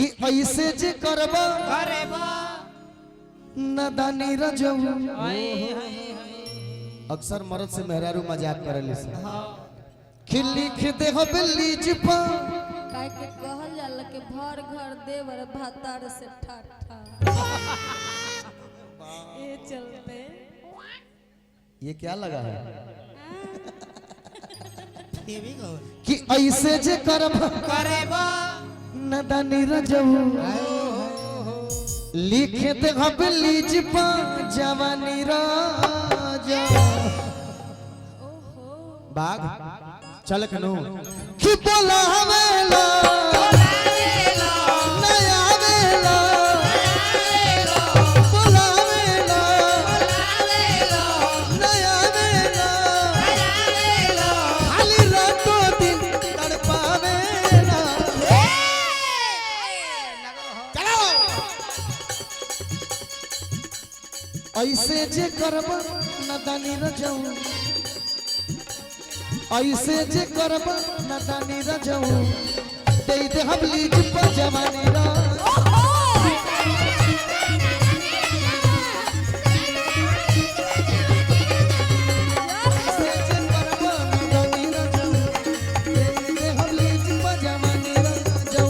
कि ऐसे जे करबा नदानी रजऊ। अक्सर मर्द से मेहरारू मजाक करेली से कि लिख दे हो बिल्लीज पा काहे के कहल जाला के भर घर देवर भातार से ठाठा ये चलते ये क्या लगा है कि ऐसे जे करबा नदानी रजऊ लिख दे हो बिल्लीज पा जवानी राजा बाग चल कनो कि बोला हवेला नया वेला बोला हवेला नया वेला खाली रातों दिन तड़पावेला। चलो ऐसे जे करबा नदानी रजऊ ऐसे जे करबा नदानी रजऊ दे दे हबली जिप जवानी रा ऐसे जे करबा नदानी रजऊ दे दे हबली जिप जवानी रजऊ।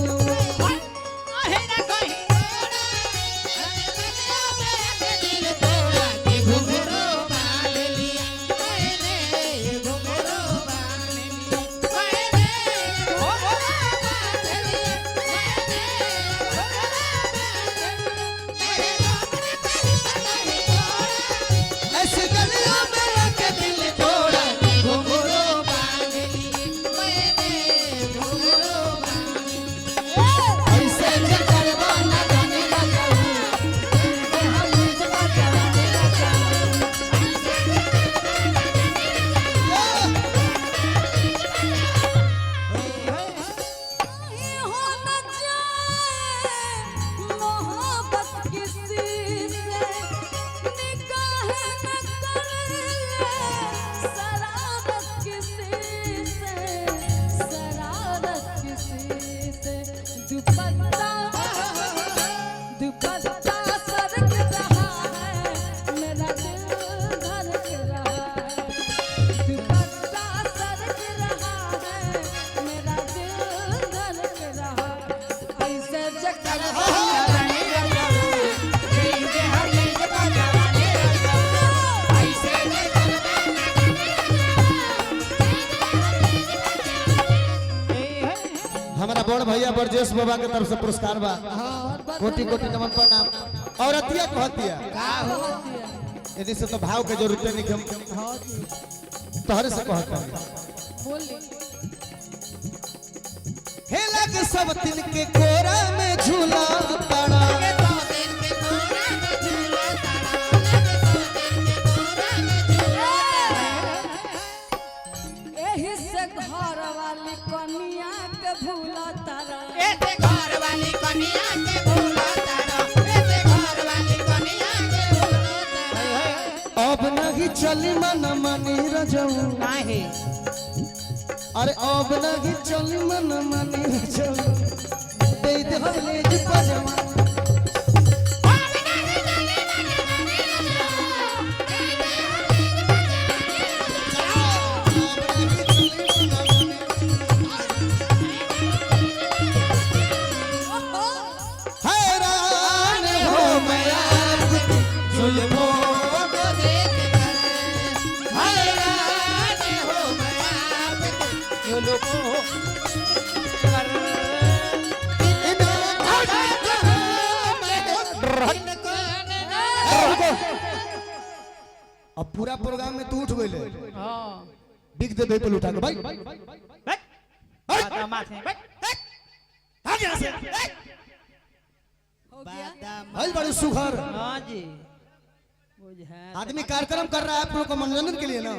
हमारा बड़ भैया ब्रजेश बाबा के तरफ से पुरस्कार बा कोटि कोटि नमन प्रणाम। और अतिया कहतिया यदि से तो भाव के जरूरत नहीं हम तोहरे से कहता हे लग सब दिन के कोरा में झूला ताड़ा एही से घर वाली कनिया के भूला तारा ऐसे घर वाली कनिया के भूला तारा ऐसे घर वाली कनिया के भूला तारा अब नहीं चली मन मानी रजऊ नाही अरे अब नहीं चली मन मानी रजऊ दे दे हले जिप जवानी अब पूरा प्रोग्राम में तू उठ गई बिग दे पे उठा के भाई बात माथे हो गया भाई बड़ी सुघर हां जी बुझा आदमी कार्यक्रम कर रहा है आप लोगों को मनोरंजन के लिए ना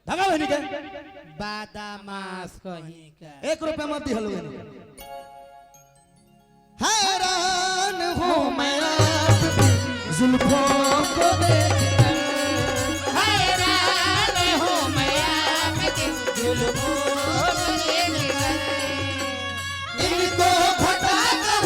धगा बहनी के बादामास कहीं का 1 रुपया मत दिहलो हैरान हूं मैं जुल्फों को देखकर हैरान हूं मैं आपके जुल्फों को देखकर इनको घटा कर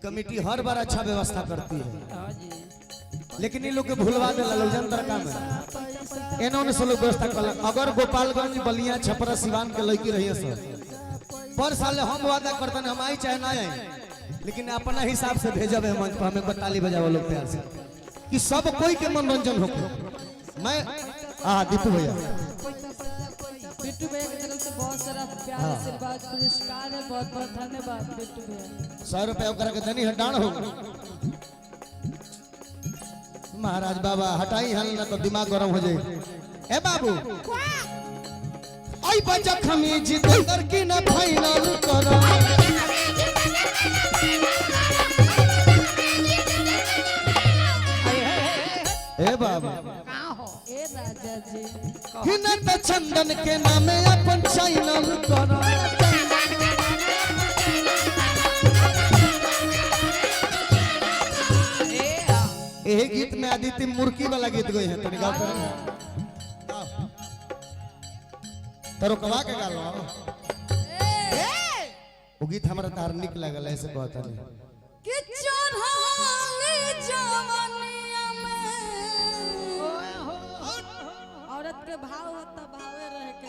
कमेटी हर बार अच्छा व्यवस्था करती है, हाँ जी लेकिन इन लोग के भूलवा दे लोग जनता काम है। इन्होंने सब लोग व्यवस्था कर। अगर गोपालगंज बलिया छपरा सिवान के लड़की रही है सर, पर साल हम वादा करते हैं हम आई चाहे ना आए, लेकिन अपना हिसाब से भेजब है मंच पर, हमें ताली बजाओ लोग प्यार से कि सब कोई के मनोरंजन हो। मैं दीपू भैया बिट्टू भैया की तरफ से बहुत सारा प्यार आशीर्वाद पुरस्कार है, बहुत बहुत धन्यवाद बिट्टू भैया। 100 रुपया करा के धनी हटाण हो महाराज बाबा हटाई हल ना तो दिमाग गरम हो जाए। ए बाबू आई बच्चा खमी जितेंद्र की ना फाइनल करो। ए बाबा ए राजा जी कि न त चंदन के नामे अपन चैनल करो। एही गीत में आदित्य मुर्की वाला गीत गई है, तनी गाओ करो तरो कवा के गालो। वो गीत हमरा तार निक लागल ऐसे कहता नहीं कि चढ़ाली जवानिया में औरत के भाव